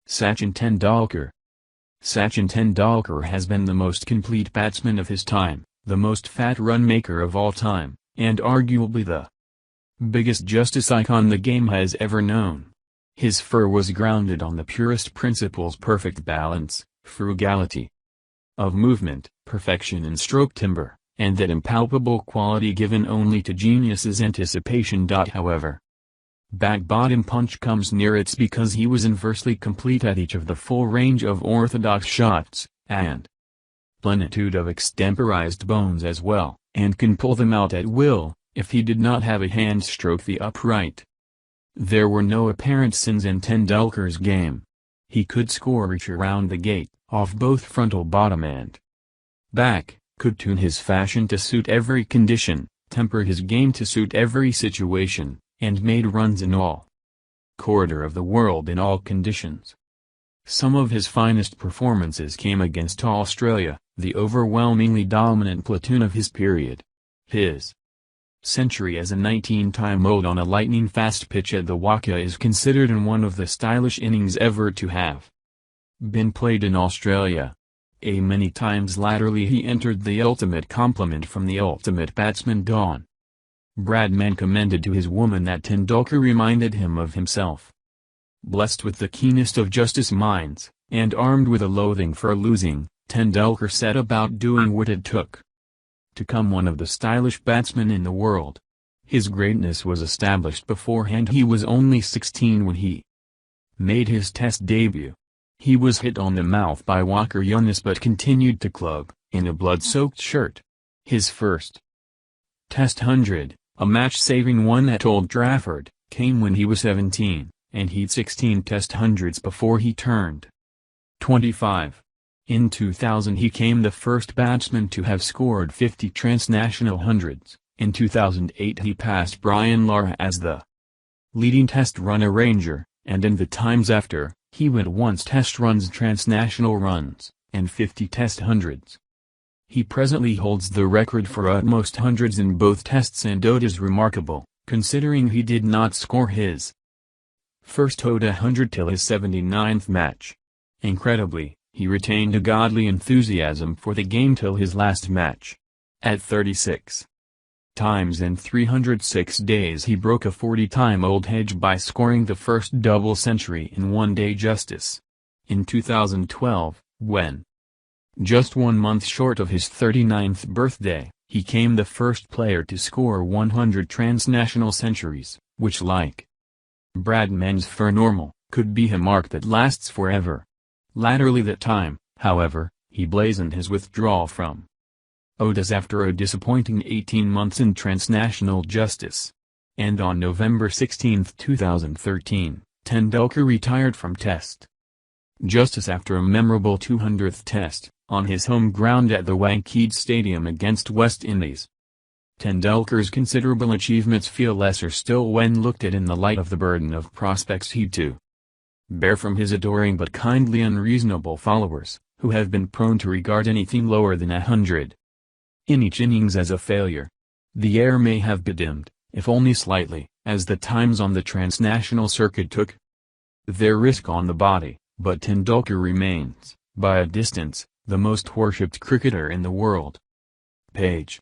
Sachin Tendulkar. Sachin Tendulkar has been the most complete batsman of his time, the most fat run maker of all time, and arguably the biggest justice icon the game has ever known. His fur was grounded on the purest principles: perfect balance, frugality of movement, perfection in stroke timber, and that impalpable quality given only to geniuses: anticipation. However, back-bottom punch comes near it because he was inversely complete at each of the full range of orthodox shots, and plenitude of extemporized bones as well, and can pull them out at will, if he did not have a hand stroke the upright. There were no apparent sins in Tendulkar's game. He could score reach around the gate, off both frontal bottom and back, could tune his fashion to suit every condition, temper his game to suit every situation, and made runs in all quarter of the world in all conditions. Some of his finest performances came against Australia, the overwhelmingly dominant platoon of his period. His century as a 19-time-old on a lightning-fast pitch at the Waqa is considered one of the stylish innings ever to have been played in Australia. Many times laterally he entered the ultimate compliment from the ultimate batsman Don Bradman commended to his woman that Tendulkar reminded him of himself. Blessed with the keenest of justice minds, and armed with a loathing for losing, Tendulkar set about doing what it took to become one of the stylish batsmen in the world. His greatness was established beforehand. He was only 16 when he made his Test debut. He was hit on the mouth by Walker Younis but continued to club, in a blood-soaked shirt. His first Test 100, a match-saving one at Old Trafford, came when he was 17, and he'd 16 Test hundreds before he turned 25. In 2000 he came the first batsman to have scored 50 transnational hundreds. In 2008 he passed Brian Lara as the leading Test run arranger, and in the times after, he went once Test runs, transnational runs, and 50 Test hundreds. He presently holds the record for utmost hundreds in both Tests and ODIs. Remarkable, considering he did not score his first ODI 100 till his 79th match. Incredibly, he retained a godly enthusiasm for the game till his last match. At 36 times in 306 days he broke a 40-time-old hedge by scoring the first double century in one-day justice. In 2012, when just 1 month short of his 39th birthday, he came the first player to score 100 transnational centuries, which, like Bradman's for normal, could be a mark that lasts forever. Laterally that time, however, he blazoned his withdrawal from ODIs after a disappointing 18 months in transnational justice. And on November 16, 2013, Tendulkar retired from Test justice after a memorable 200th Test, on his home ground at the Wankhede Stadium against West Indies. Tendulkar's considerable achievements feel lesser still when looked at in the light of the burden of prospects he too bear from his adoring but kindly unreasonable followers, who have been prone to regard anything lower than 100 in each innings as a failure. The air may have bedimmed, if only slightly, as the times on the transnational circuit took their risk on the body, but Tendulkar remains, by a distance, the most worshipped cricketer in the world. Page